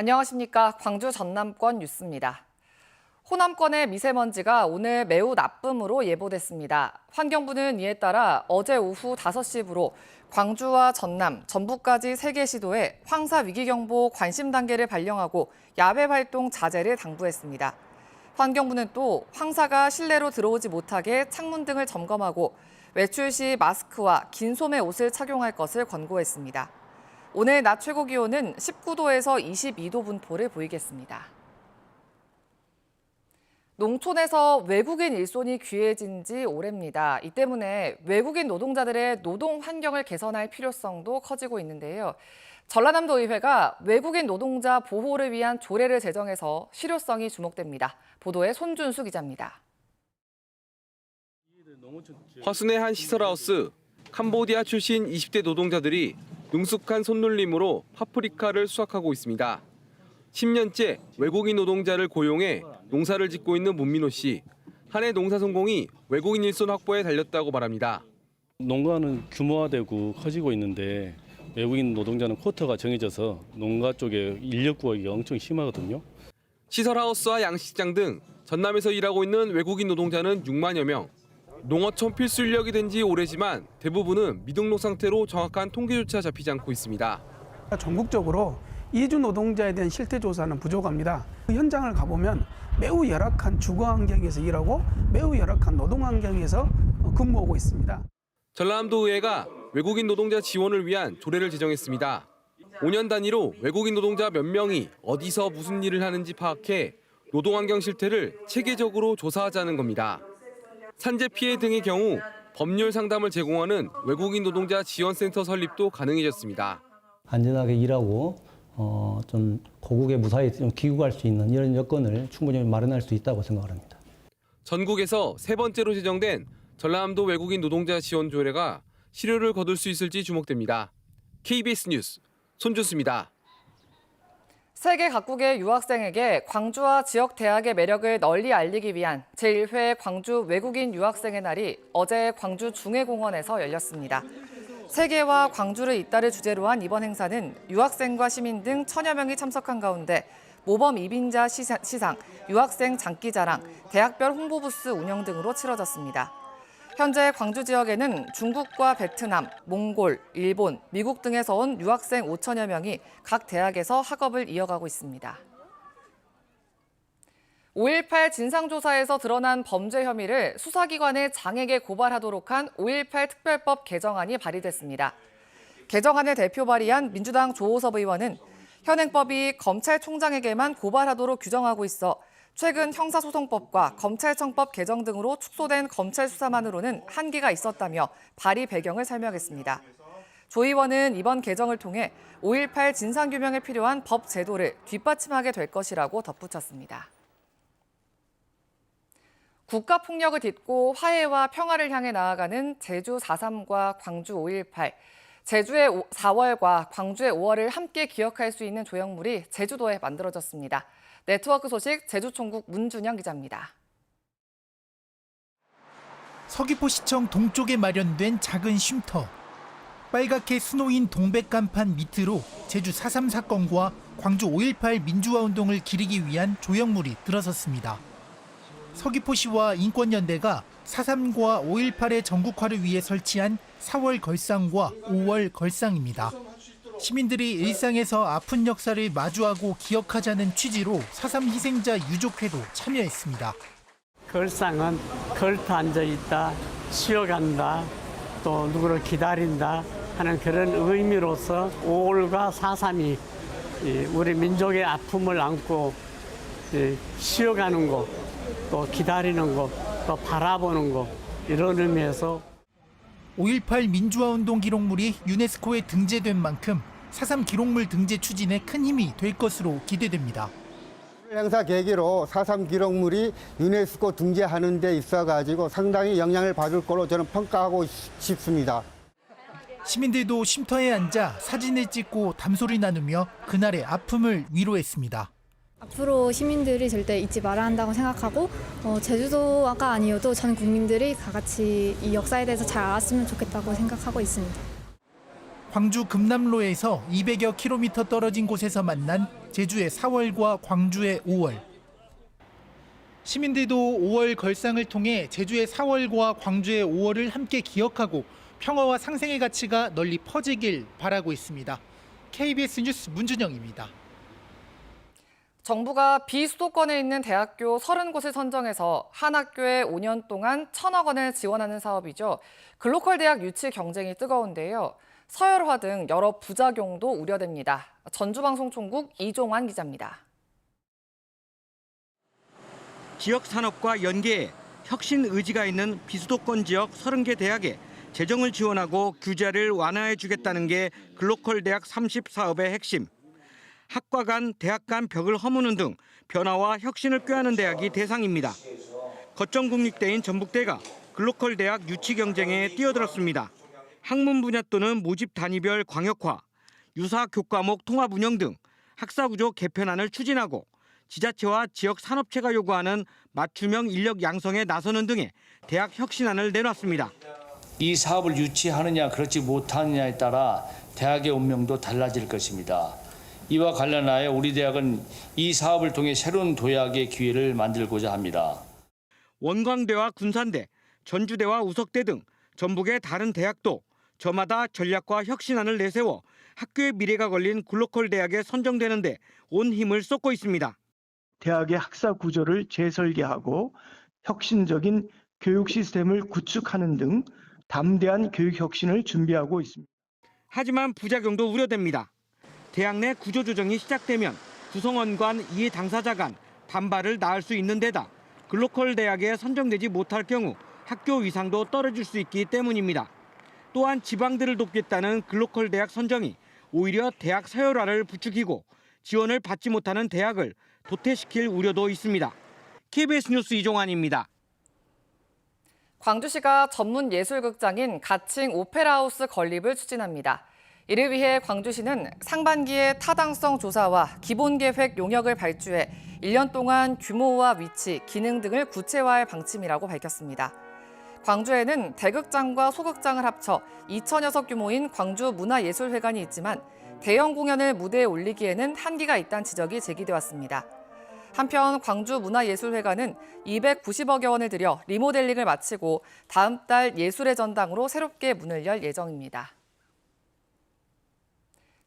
안녕하십니까. 광주 전남권 뉴스입니다. 호남권의 미세먼지가 오늘 매우 나쁨으로 예보됐습니다. 환경부는 이에 따라 어제 오후 5시부로 광주와 전남, 전북까지 3개 시도에 황사 위기경보 관심 단계를 발령하고 야외 활동 자제를 당부했습니다. 환경부는 또 황사가 실내로 들어오지 못하게 창문 등을 점검하고 외출 시 마스크와 긴 소매 옷을 착용할 것을 권고했습니다. 오늘 낮 최고 기온은 19도에서 22도 분포를 보이겠습니다. 농촌에서 외국인 일손이 귀해진 지 오래입니다. 이 때문에 외국인 노동자들의 노동 환경을 개선할 필요성도 커지고 있는데요. 전라남도 의회가 외국인 노동자 보호를 위한 조례를 제정해서 실효성이 주목됩니다. 보도에 손준수 기자입니다. 화순의 한 시설하우스, 캄보디아 출신 20대 노동자들이 능숙한 손놀림으로 파프리카를 수확하고 있습니다. 10년째 외국인 노동자를 고용해 농사를 짓고 있는 문민호 씨. 한 해 농사 성공이 외국인 일손 확보에 달렸다고 말합니다. 농가는 규모화되고 커지고 있는데 외국인 노동자는 쿼터가 정해져서 농가 쪽에 인력 구하기가 엄청 심하거든요. 시설하우스와 양식장 등 전남에서 일하고 있는 외국인 노동자는 6만여 명. 농어촌 필수 인력이 된 지 오래지만 대부분은 미등록 상태로 정확한 통계조차 잡히지 않고 있습니다. 전국적으로 이주 노동자에 대한 실태 조사는 부족합니다. 현장을 가보면 매우 열악한 주거 환경에서 일하고 매우 열악한 노동 환경에서 근무하고 있습니다. 전라남도 의회가 외국인 노동자 지원을 위한 조례를 제정했습니다. 5년 단위로 외국인 노동자 몇 명이 어디서 무슨 일을 하는지 파악해 노동 환경 실태를 체계적으로 조사하자는 겁니다. 산재 피해 등의 경우 법률 상담을 제공하는 외국인 노동자 지원센터 설립도 가능해졌습니다. 안전하게 일하고 좀 고국에 무사히 좀 귀국할 수 있는 이런 여건을 충분히 마련할 수 있다고 생각을 합니다. 전국에서 세 번째로 제정된 전라남도 외국인 노동자 지원 조례가 실효를 거둘 수 있을지 주목됩니다. KBS 뉴스 손준수입니다. 세계 각국의 유학생에게 광주와 지역 대학의 매력을 널리 알리기 위한 제1회 광주 외국인 유학생의 날이 어제 광주 중해공원에서 열렸습니다. 세계와 광주를 잇따를 주제로 한 이번 행사는 유학생과 시민 등 1000여 명이 참석한 가운데 모범 이민자 시상, 유학생 장기자랑, 대학별 홍보부스 운영 등으로 치러졌습니다. 현재 광주 지역에는 중국과 베트남, 몽골, 일본, 미국 등에서 온 유학생 5천여 명이 각 대학에서 학업을 이어가고 있습니다. 5.18 진상조사에서 드러난 범죄 혐의를 수사기관의 장에게 고발하도록 한 5.18 특별법 개정안이 발의됐습니다. 개정안을 대표 발의한 민주당 조호섭 의원은 현행법이 검찰총장에게만 고발하도록 규정하고 있어 최근 형사소송법과 검찰청법 개정 등으로 축소된 검찰 수사만으로는 한계가 있었다며 발의 배경을 설명했습니다. 조 의원은 이번 개정을 통해 5.18 진상규명에 필요한 법 제도를 뒷받침하게 될 것이라고 덧붙였습니다. 국가폭력을 딛고 화해와 평화를 향해 나아가는 제주 4.3과 광주 5.18, 제주의 4월과 광주의 5월을 함께 기억할 수 있는 조형물이 제주도에 만들어졌습니다. 네트워크 소식 제주총국 문준영 기자입니다. 서귀포시청 동쪽에 마련된 작은 쉼터. 빨갛게 수놓인 동백간판 밑으로 제주 4.3 사건과 광주 5.18 민주화운동을 기리기 위한 조형물이 들어섰습니다. 서귀포시와 인권연대가 4.3과 5.18의 전국화를 위해 설치한 4월 걸상과 5월 걸상입니다. 시민들이 일상에서 아픈 역사를 마주하고 기억하자는 취지로 4.3 희생자 유족회도 참여했습니다. 걸상은 걸터 앉아있다, 쉬어간다, 또 누구를 기다린다 하는 그런 의미로서 5월과 4.3이 우리 민족의 아픔을 안고 쉬어가는 것, 또 기다리는 것, 또 바라보는 것 이런 의미에서 5.18 민주화운동 기록물이 유네스코에 등재된 만큼 4.3 기록물 등재 추진에 큰 힘이 될 것으로 기대됩니다. 행사 계기로 4.3 기록물이 유네스코 등재하는 데 있어가지고 상당히 영향을 받을 거로 저는 평가하고 싶습니다. 시민들도 쉼터에 앉아 사진을 찍고 담소리 나누며 그날의 아픔을 위로했습니다. 앞으로 시민들이 절대 잊지 말아야 한다고 생각하고 제주도가 아니어도 전 국민들이 다 같이 이 역사에 대해서 잘 알았으면 좋겠다고 생각하고 있습니다. 광주 금남로에서 200여 킬로미터 떨어진 곳에서 만난 제주의 4월과 광주의 5월. 시민들도 5월 걸상을 통해 제주의 4월과 광주의 5월을 함께 기억하고 평화와 상생의 가치가 널리 퍼지길 바라고 있습니다. KBS 뉴스 문준영입니다. 정부가 비수도권에 있는 대학교 30곳을 선정해서 한 학교에 5년 동안 1,000억 원을 지원하는 사업이죠. 글로컬 대학 유치 경쟁이 뜨거운데요. 서열화 등 여러 부작용도 우려됩니다. 전주방송총국 이종환 기자입니다. 지역 산업과 연계해 혁신 의지가 있는 비수도권 지역 30개 대학에 재정을 지원하고 규제를 완화해 주겠다는 게 글로컬 대학 30 사업의 핵심. 학과 간, 대학 간 벽을 허무는 등 변화와 혁신을 꾀하는 대학이 대상입니다. 거점 국립대인 전북대가 글로컬 대학 유치 경쟁에 뛰어들었습니다. 학문 분야 또는 모집 단위별 광역화, 유사 교과목 통합 운영 등 학사구조 개편안을 추진하고 지자체와 지역 산업체가 요구하는 맞춤형 인력 양성에 나서는 등의 대학 혁신안을 내놨습니다. 이 사업을 유치하느냐 그렇지 못하느냐에 따라 대학의 운명도 달라질 것입니다. 이와 관련하여 우리 대학은 이 사업을 통해 새로운 도약의 기회를 만들고자 합니다. 원광대와 군산대, 전주대와 우석대 등 전북의 다른 대학도 저마다 전략과 혁신안을 내세워 학교의 미래가 걸린 글로컬 대학에 선정되는 데 온 힘을 쏟고 있습니다. 대학의 학사 구조를 재설계하고 혁신적인 교육 시스템을 구축하는 등 담대한 교육 혁신을 준비하고 있습니다. 하지만 부작용도 우려됩니다. 대학 내 구조조정이 시작되면 구성원 간 이해 당사자 간 반발을 낳을 수 있는 데다 글로컬 대학에 선정되지 못할 경우 학교 위상도 떨어질 수 있기 때문입니다. 또한 지방들을 돕겠다는 글로컬 대학 선정이 오히려 대학 서열화를 부추기고 지원을 받지 못하는 대학을 도태시킬 우려도 있습니다. KBS 뉴스 이종환입니다. 광주시가 전문 예술극장인 가칭 오페라하우스 건립을 추진합니다. 이를 위해 광주시는 상반기에 타당성 조사와 기본계획 용역을 발주해 1년 동안 규모와 위치, 기능 등을 구체화할 방침이라고 밝혔습니다. 광주에는 대극장과 소극장을 합쳐 2,000여 석 규모인 광주문화예술회관이 있지만 대형 공연을 무대에 올리기에는 한계가 있다는 지적이 제기돼 왔습니다. 한편 광주문화예술회관은 290억여 원을 들여 리모델링을 마치고 다음 달 예술의 전당으로 새롭게 문을 열 예정입니다.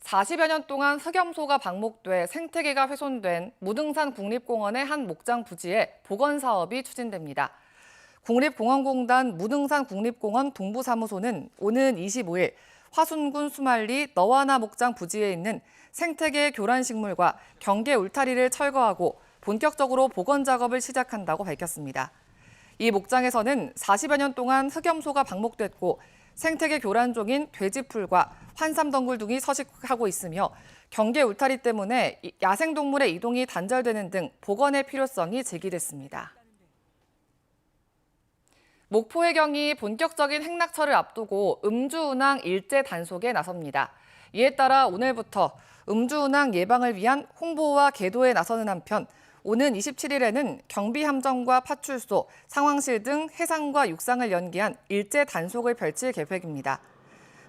40여 년 동안 흑염소가 방목돼 생태계가 훼손된 무등산 국립공원의 한 목장 부지에 복원 사업이 추진됩니다. 국립공원공단 무등산 국립공원 동부사무소는 오는 25일 화순군 수말리 너와나 목장 부지에 있는 생태계 교란식물과 경계 울타리를 철거하고 본격적으로 복원 작업을 시작한다고 밝혔습니다. 이 목장에서는 40여 년 동안 흑염소가 방목됐고 생태계 교란종인 돼지풀과 환삼덩굴 등이 서식하고 있으며 경계 울타리 때문에 야생동물의 이동이 단절되는 등 복원의 필요성이 제기됐습니다. 목포해경이 본격적인 행락철을 앞두고 음주운항 일제 단속에 나섭니다. 이에 따라 오늘부터 음주운항 예방을 위한 홍보와 계도에 나서는 한편 오는 27일에는 경비함정과 파출소, 상황실 등 해상과 육상을 연계한 일제 단속을 펼칠 계획입니다.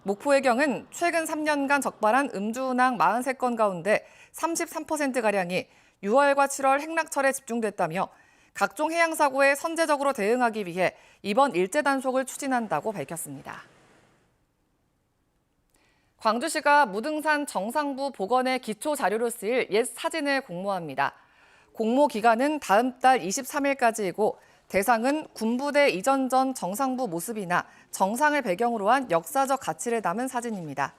목포해경은 최근 3년간 적발한 음주운항 43건 가운데 33%가량이 6월과 7월 행락철에 집중됐다며 각종 해양사고에 선제적으로 대응하기 위해 이번 일제 단속을 추진한다고 밝혔습니다. 광주시가 무등산 정상부 복원의 기초 자료로 쓰일 옛 사진을 공모합니다. 공모 기간은 다음 달 23일까지이고 대상은 군부대 이전 전 정상부 모습이나 정상을 배경으로 한 역사적 가치를 담은 사진입니다.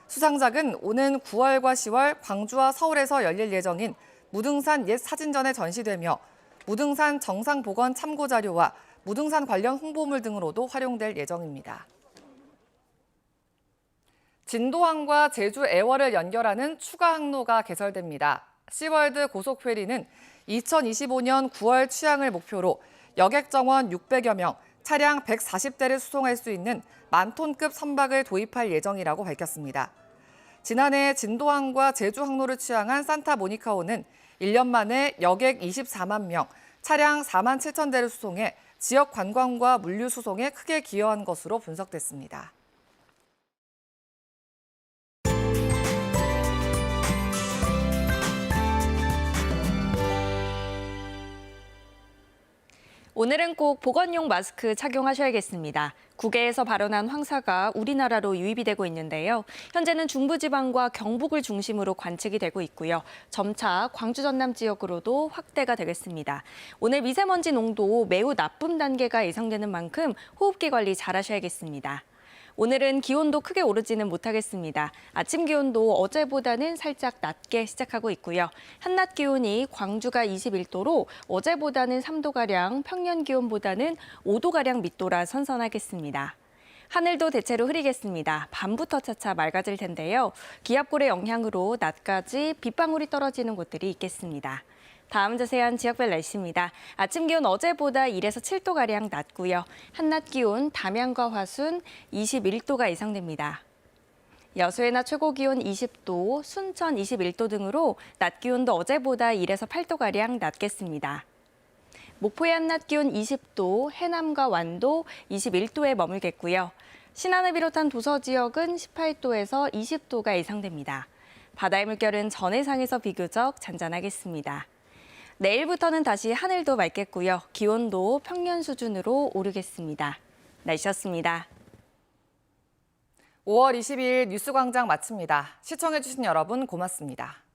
수상작은 오는 9월과 10월 광주와 서울에서 열릴 예정인 무등산 옛 사진전에 전시되며 무등산 정상 복원 참고 자료와 무등산 관련 홍보물 등으로도 활용될 예정입니다. 진도항과 제주 애월을 연결하는 추가 항로가 개설됩니다. 시월드 고속페리는 2025년 9월 취항을 목표로 여객 정원 600여 명, 차량 140대를 수송할 수 있는 만톤급 선박을 도입할 예정이라고 밝혔습니다. 지난해 진도항과 제주 항로를 취항한 산타모니카호는 1년 만에 여객 24만 명, 차량 4만 7천 대를 수송해 지역 관광과 물류 수송에 크게 기여한 것으로 분석됐습니다. 오늘은 꼭 보건용 마스크 착용하셔야겠습니다. 국외에서 발원한 황사가 우리나라로 유입이 되고 있는데요. 현재는 중부지방과 경북을 중심으로 관측이 되고 있고요. 점차 광주 전남 지역으로도 확대가 되겠습니다. 오늘 미세먼지 농도 매우 나쁨 단계가 예상되는 만큼 호흡기 관리 잘 하셔야겠습니다. 오늘은 기온도 크게 오르지는 못하겠습니다. 아침 기온도 어제보다는 살짝 낮게 시작하고 있고요. 한낮 기온이 광주가 21도로 어제보다는 3도가량, 평년 기온보다는 5도가량 밑돌아 선선하겠습니다. 하늘도 대체로 흐리겠습니다. 밤부터 차차 맑아질 텐데요. 기압골의 영향으로 낮까지 빗방울이 떨어지는 곳들이 있겠습니다. 다음 자세한 지역별 날씨입니다. 아침 기온 어제보다 1에서 7도가량 낮고요. 한낮 기온 담양과 화순 21도가 예상됩니다. 여수의 낮 최고 기온 20도, 순천 21도 등으로 낮 기온도 어제보다 1에서 8도가량 낮겠습니다. 목포의 한낮 기온 20도, 해남과 완도 21도에 머물겠고요. 신안을 비롯한 도서 지역은 18도에서 20도가 예상됩니다. 바다의 물결은 전해상에서 비교적 잔잔하겠습니다. 내일부터는 다시 하늘도 맑겠고요. 기온도 평년 수준으로 오르겠습니다. 날씨였습니다. 5월 22일 뉴스광장 마칩니다. 시청해주신 여러분 고맙습니다.